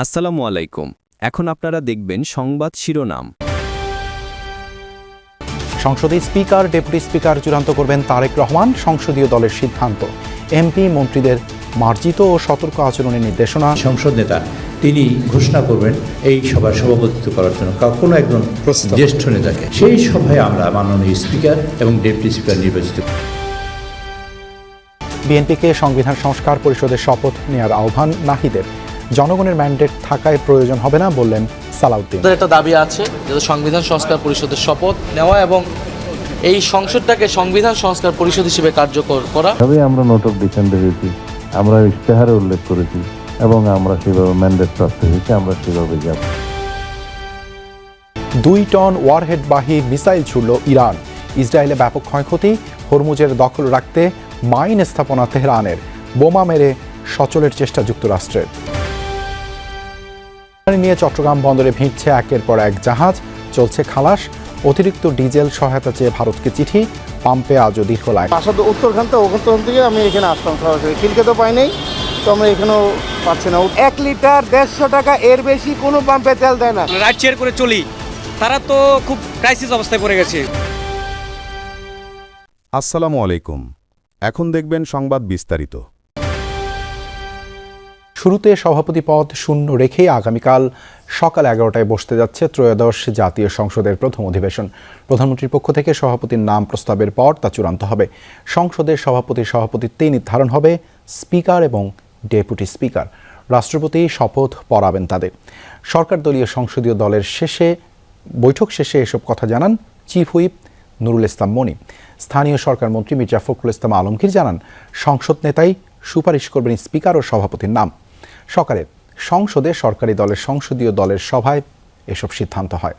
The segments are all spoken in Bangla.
আসসালামু আলাইকুম। এখন আপনারা দেখবেন সংবাদ শিরোনাম। সংসদে স্পিকার ডেপুটি স্পিকার চূড়ান্ত করবেন তারেক রহমান, সংসদীয় দলের সিদ্ধান্ত। এমপি মন্ত্রীদের মার্জিত ও সতর্ক আচরণের নির্দেশনা। সংসদ নেতা তিনি ঘোষণা করবেন এই সভার সভাপতিত্ব করার জন্য কোনো একজন জ্যেষ্ঠ নেতাকে। সেই সভায় আমরা মাননীয় স্পিকার এবং ডেপুটি স্পিকার নির্বাচিত। বিএনপিকে সংবিধান সংস্কার পরিষদের শপথ নেওয়ার আহ্বান নাহিদের। জনগণের ম্যান্ডেট থাকায় প্রয়োজন হবে না বললেন সালাউদ্দিন। একটা দাবি আছে যে সংবিধান সংস্কার পরিষদের শপথ নেওয়া এবং এই সংসদটাকে সংবিধান সংস্কার পরিষদ হিসেবে কার্যকর করা। তবে আমরা নোট অফ ডিসেন্ট দিয়েছি, আমরা ইশতেহারে উল্লেখ করেছি এবং আমরা সেভাবে ম্যান্ডেট প্রাপ্ত হয়েছে, আমরা সেভাবে যাব। 2 টন ওয়ারহেডবাহী মিসাইল ছুড়ল ইরান। ইসরায়েলে ব্যাপক ক্ষয়ক্ষতি। হরমুজের দখল রাখতে মাইন স্থাপনা তেহরানের। বোমা মেরে সচলের চেষ্টা যুক্তরাষ্ট্রের। নিয়ে চট্টগ্রাম বন্দরে ভিড়ছে একের পর এক জাহাজ, চলছে খালাস। অতিরিক্ত ডিজেল সহায়তা চেয়ে ভারতকে চিঠি। পাম্পে আজও দীর্ঘ লাইন। আসলে উত্তরখান থেকে আমি এখানে আসলাম সরাসরি, খিলকে তো পাই নাই, তো আমরা এখানেও পাচ্ছি না। 1 লিটার 150 টাকা, এর বেশি কোনো পাম্পে তেল দেয় না। রাইড শেয়ার করে চলি, তারা তো খুব ক্রাইসিস অবস্থায় পড়ে গেছে। আসসালামু আলাইকুম। এখন দেখবেন সংবাদ বিস্তারিত। শুরুতে সভাপতি পদ শূন্য রেখেই আগামীকাল সকাল 11টায় বসতে যাচ্ছে ত্রয়োদশ জাতীয় সংসদের প্রথম অধিবেশন। প্রধানমন্ত্রীর পক্ষ থেকে সভাপতির নাম প্রস্তাবের পর তা চূড়ান্ত হবে। সংসদের সভাপতির সভাপতিত্বেই নির্ধারণ হবে স্পিকার এবং ডেপুটি স্পিকার। রাষ্ট্রপতি শপথ পড়াবেন তাদের। সরকার দলীয় সংসদীয় দলের বৈঠক শেষে এসব কথা জানান চিফ হুইপ নুরুল ইসলাম মনি। স্থানীয় সরকার মন্ত্রী মির্জা ফখরুল ইসলাম আলমগীর জানান, সংসদ নেতাই সুপারিশ করবেন স্পিকার ও সভাপতির নাম। সকালে সংসদে সরকারি দলের সংসদীয় দলের সভায় এসব সিদ্ধান্ত হয়।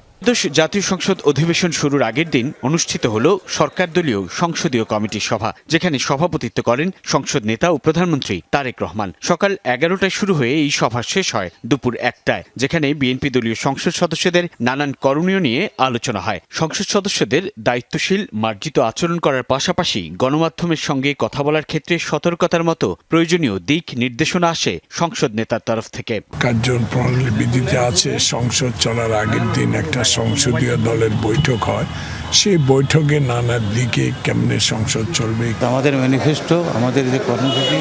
জাতীয় সংসদ অধিবেশন শুরুর আগের দিন অনুষ্ঠিত হল সরকার দলীয় সংসদীয় কমিটির সভা, যেখানে সভাপতিত্ব করেন সংসদ নেতা ও প্রধানমন্ত্রী তারেক রহমান। সকাল 11টায় শুরু হয়ে এই সভা শেষ হয় দুপুর 1টায়, যেখানে বিএনপি দলীয় সংসদ সদস্যদের নানান করণীয় নিয়ে আলোচনা হয়। সংসদ সদস্যদের দায়িত্বশীল মার্জিত আচরণ করার পাশাপাশি গণমাধ্যমের সঙ্গে কথা বলার ক্ষেত্রে সতর্কতার মতো প্রয়োজনীয় দিক নির্দেশনা আসে সংসদ নেতার তরফ থেকে। কার্যপ্রণালী বিধিতে আছে, সংসদ চলার আগের দিন একটা সংসদীয় দলের বৈঠক হয়। সেই বৈঠকে নানা দিকে কেমনে সংসদ চলবে, আমাদের ম্যানিফেস্টো, আমাদের যে কর্মসূচি,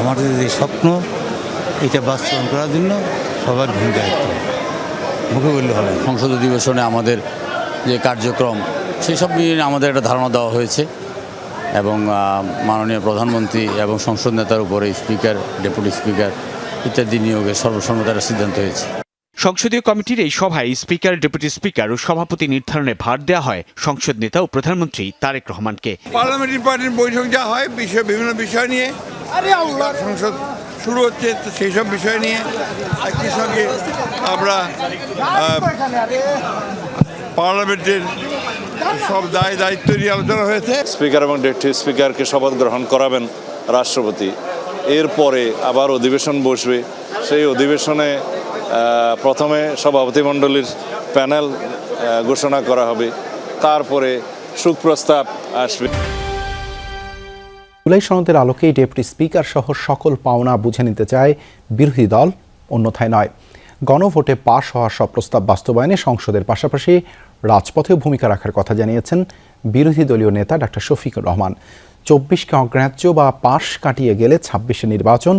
আমাদের যে স্বপ্ন, এটা বাস্তবায়ন করার জন্য সবার ভূমিকা মুখে বললে হবে। সংসদ অধিবেশনে আমাদের যে কার্যক্রম সেসব নিয়ে আমাদের একটা ধারণা দেওয়া হয়েছে এবং মাননীয় প্রধানমন্ত্রী এবং সংসদ নেতার উপরে স্পিকার, ডেপুটি স্পিকার ইত্যাদি নিয়োগের সর্বসম্মতির সিদ্ধান্ত হয়েছে। সংসদীয় কমিটির এই সভায় স্পিকার, ডেপুটি স্পিকার ও সভাপতি নির্ধারণে ভার দেওয়া হয় সংসদ নেতা ও প্রধানমন্ত্রী তারেক রহমানকে। পার্লামেন্টারি পার্টির বৈঠক যা হয় বিভিন্ন বিষয় নিয়ে, সংসদ শুরু হচ্ছে, তো সেই সব বিষয় নিয়ে একই সঙ্গে আমরা পার্লামেন্টের সব দায়িত্ব নিয়ে আলোচনা হয়েছে। স্পিকার এবং ডেপুটি স্পিকারকে শপথ গ্রহণ করাবেন রাষ্ট্রপতি। এরপরে আবার অধিবেশন বসবে। সেই অধিবেশনে প্রথমে সভাপতিমণ্ডলীর প্যানেল ঘোষণা করা হবে, তারপরে সুপ্রস্তাব আসবে। জুলাই সনদের আলোকেই ডেপুটি স্পিকার সহ সকল পাওনা বুঝে নিতে চায় বিরোধী দল, অন্যথায় নয়। গণভোটে পাশ হওয়া সব প্রস্তাব বাস্তবায়নে সংসদের পাশাপাশি রাজপথেও ভূমিকা রাখার কথা জানিয়েছেন বিরোধী দলীয় নেতা ডাক্তার শফিকুর রহমান। 24কে অগ্রাহ্য বা পাশ কাটিয়ে গেলে 26শে নির্বাচন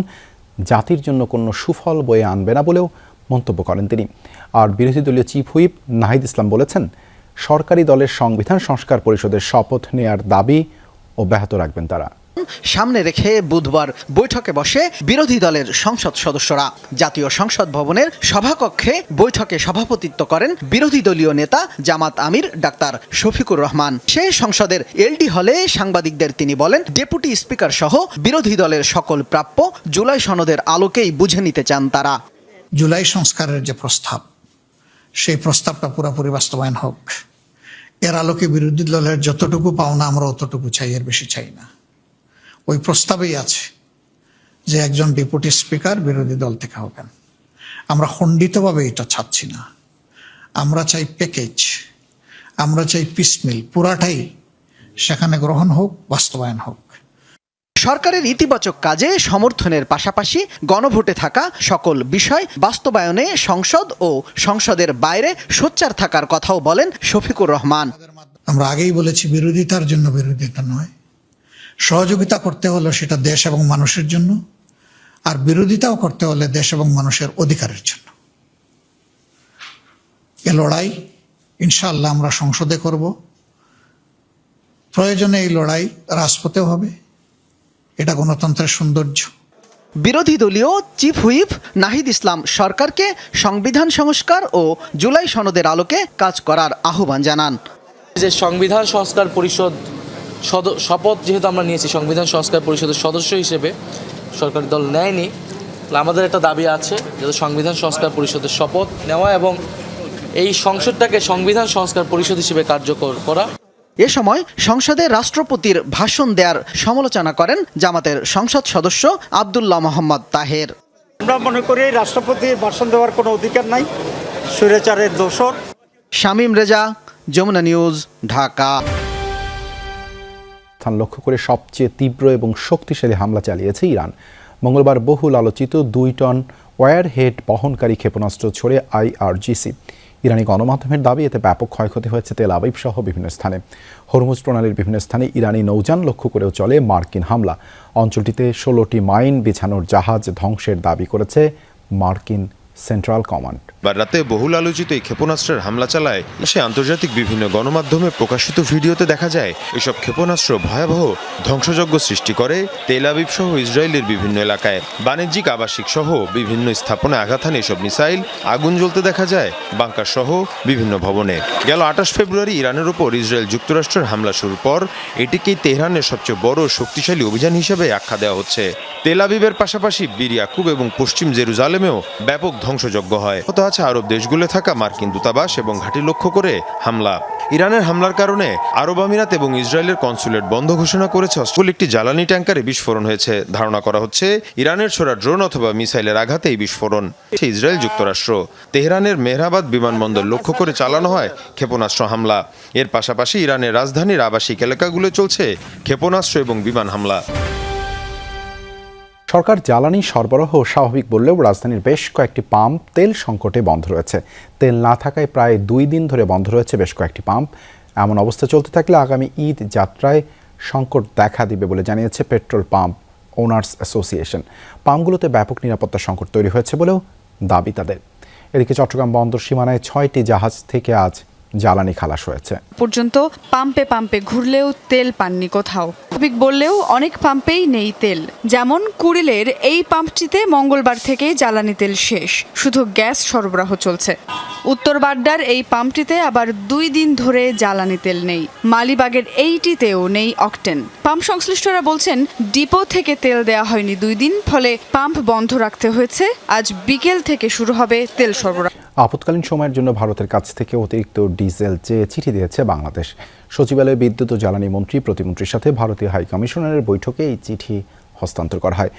জাতির জন্য কোনো সুফল বয়ে আনবে না বলেও মন্তব্য করেন তিনি। আর বিরোধী দলীয় চিফ হুইপ নাহিদ ইসলাম বলেছেন, সরকারি দলের সংবিধান সংস্কার পরিষদের শপথ নেয়ার দাবি অব্যাহত রাখবেন তারা। সামনে রেখে বুধবার বৈঠকে বসে বিরোধী দলের সংসদ সদস্যরা। জাতীয় সংসদ ভবনের সভাকক্ষে বৈঠকে সভাপতিত্ব করেন বিরোধী দলীয় নেতা জামাত আমির ডাক্তার শফিকুর রহমান। সে সংসদের এলডি হলে সাংবাদিকদের তিনি বলেন, ডেপুটি স্পিকার সহ বিরোধী দলের সকল প্রাপ্য জুলাই সনদের আলোকেই বুঝে নিতে চান তারা। জুলাই সংস্কারের যে প্রস্তাব, সেই প্রস্তাবটা পুরোপুরি বাস্তবায়ন হোক। এর আলোকে বিরোধী দলের যতটুকু পাওনা আমরা অতটুকু চাই, এর বেশি চাই না। ওই প্রস্তাবেই আছে যে একজন ডেপুটি স্পিকার বিরোধী দল থেকে হবেন। আমরা খণ্ডিতভাবে এটা চাচ্ছি না, আমরা চাই প্যাকেজ, আমরা চাই পিসমিল, পুরাটাই সেখানে গ্রহণ হোক, বাস্তবায়ন হোক। সরকারের ইতিবাচক কাজে সমর্থনের পাশাপাশি গণভোটে থাকা সকল বিষয় বাস্তবায়নে সংসদ ও সংসদের বাইরে সোচ্চার থাকার কথাও বলেন শফিকুর রহমান। আমরা আগেই বলেছি, বিরোধিতার জন্য বিরোধিতা নয়, সহযোগিতা করতে হলে সেটা দেশ এবং মানুষের জন্য, আর বিরোধিতাও করতে হলে দেশ এবং মানুষের অধিকারের জন্য। এ লড়াই ইনশাআল্লাহ আমরা সংসদে করব, প্রয়োজনে এই লড়াই রাজপথেও হবে। এটা গণতন্ত্রের সৌন্দর্য। বিরোধী দলীয় চিফ হুইপ নাহিদ ইসলাম সরকারকে সংবিধান সংস্কার ও জুলাই সনদের আলোকে কাজ করার আহ্বান জানান। যে সংবিধান সংস্কার পরিষদ শপথ যেহেতু আমরা নিয়েছি সংবিধান সংস্কার পরিষদের সদস্য হিসেবে, সরকারি দল নেয়নি, আমাদের একটা দাবি আছে যে সংবিধান সংস্কার পরিষদের শপথ নেওয়া এবং এই সংসদটাকে সংবিধান সংস্কার পরিষদ হিসেবে কার্যকর করা। এ সময় সংসদে রাষ্ট্রপতির ভাষণ দেওয়ার সমালোচনা করেন জামাতের সংসদ সদস্য আব্দুল্লাহ মোহাম্মদ তাহের। আমরা মনে করি রাষ্ট্রপতির ভাষণ দেওয়ার কোনো অধিকার নাই, স্বৈরাচারের দোসর। শামীম রেজা, যমুনা নিউজ, ঢাকা। স্থান লক্ষ্য করে সবচেয়ে তীব্র এবং শক্তিশালী হামলা চালিয়েছে ইরান। মঙ্গলবার বহুল আলোচিত 2 টন ওয়ারহেড বহনকারী ক্ষেপণাস্ত্র ছড়ে IRGC। ইরানি গণমাধ্যমের দাবি এতে ব্যাপক ক্ষয়ক্ষতি হয়েছে তেল আবিব সহ বিভিন্ন স্থানে। হরমুজ প্রণালীর বিভিন্ন স্থানে ইরানি নৌযান লক্ষ্য করেও চলে মার্কিন হামলা। অঞ্চলটিতে 16টি মাইন বিছানোর জাহাজ ধ্বংসের দাবি করেছে মার্কিন সেন্ট্রাল কমান্ড। রাতে বহুল আলোচিত এই ক্ষেপণাস্ত্রের হামলা চালায় সে আন্তর্জাতিক বিভিন্ন গণমাধ্যমে প্রকাশিত ভিডিওতে দেখা যায় এসব ক্ষেপণাস্ত্র ভয়াবহ ধ্বংসযজ্ঞ সৃষ্টি করে তেল আবিব সহ ইসরায়েলের বিভিন্ন এলাকায়। বাণিজ্যিক আবাসিক সহ বিভিন্ন স্থাপনায় আঘাত হানে এসব মিসাইল। আগুন জ্বলতে দেখা যায় বাংকার সহ বিভিন্ন ভবনে। গেল 28 ফেব্রুয়ারি ইরানের উপর ইসরায়েল যুক্তরাষ্ট্রের হামলা শুরুর পর এটিকেই তেহরানের সবচেয়ে বড় শক্তিশালী অভিযান হিসেবে আখ্যা দেওয়া হচ্ছে। তেল আবিবের পাশাপাশি বীর ইয়াকুব এবং পশ্চিম জেরুজালেমেও ব্যাপক ধ্বংসযজ্ঞ হয়। আরব দেশগুলো থাকা মার্কিন দূতাবাস এবং ঘাঁটি লক্ষ্য করে হামলা। ইরানের হামলার কারণে আরব আমিরাত এবং ইসরায়েলের কনসুলেট বন্ধ ঘোষণা করেছে। একটি জ্বালানি ট্যাঙ্কারে বিস্ফোরণ হয়েছে। ধারণা করা হচ্ছে ইরানের ছোড়া ড্রোন অথবা মিসাইলের আঘাতে এই বিস্ফোরণ। ইসরায়েল যুক্তরাষ্ট্র তেহরানের মেহরাবাদ বিমানবন্দর লক্ষ্য করে চালানো হয় ক্ষেপণাস্ত্র হামলা। এর পাশাপাশি ইরানের রাজধানীর আবাসিক এলাকাগুলো চলছে ক্ষেপণাস্ত্র এবং বিমান হামলা। সরকার জ্বালানি সরবরাহ স্বাভাবিক বললেও রাজধানীর বেশ কয়েকটি পাম্প তেল সংকটে বন্ধ রয়েছে। তেল না থাকায় প্রায় 2 দিন ধরে বন্ধ রয়েছে বেশ কয়েকটি পাম্প। এমন অবস্থা চলতে থাকলে আগামী ঈদ যাত্রায় সংকট দেখা দিবে বলে জানিয়েছে পেট্রোল পাম্প ওনার্স অ্যাসোসিয়েশন। পাম্পগুলোতে ব্যাপক নিরাপত্তা সংকট তৈরি হয়েছে বলেও দাবি তাদের। এদিকে চট্টগ্রাম বন্দর সীমানায় 6টি জাহাজ থেকে আজ জ্বালানি খালাস হয়েছে। পর্যন্ত পাম্পে পাম্পে ঘুরলেও তেল পাননি কোথাও। স্বাভাবিক বললেও অনেক পাম্পেই নেই তেল। যেমন কুড়িলের এই পাম্পটিতে মঙ্গলবার থেকে জ্বালানি তেল শেষ, শুধু গ্যাস সরবরাহ চলছে। উত্তর বাড্ডার এই পাম্পটিতে আবার 2 দিন ধরে জ্বালানি তেল নেই। মালিবাগের এইটিতেও নেই অকটেন। পাম্প সংশ্লিষ্টরা বলছেন ডিপো থেকে তেল দেওয়া হয়নি 2 দিন, ফলে পাম্প বন্ধ রাখতে হয়েছে। আজ বিকেল থেকে শুরু হবে তেল সরবরাহ। আপৎকালীন সময়ের জন্য ভারতের কাছ থেকে অতিরিক্ত ডিজেল চেয়ে চিঠি দিয়েছে বাংলাদেশ। সচিবালয়ে বিদ্যুৎ ও জ্বালানি মন্ত্রী প্রতিমন্ত্রীর সাথে ভারতীয় হাইকমিশনারের বৈঠকে এই চিঠি হস্তান্তর করা হয়।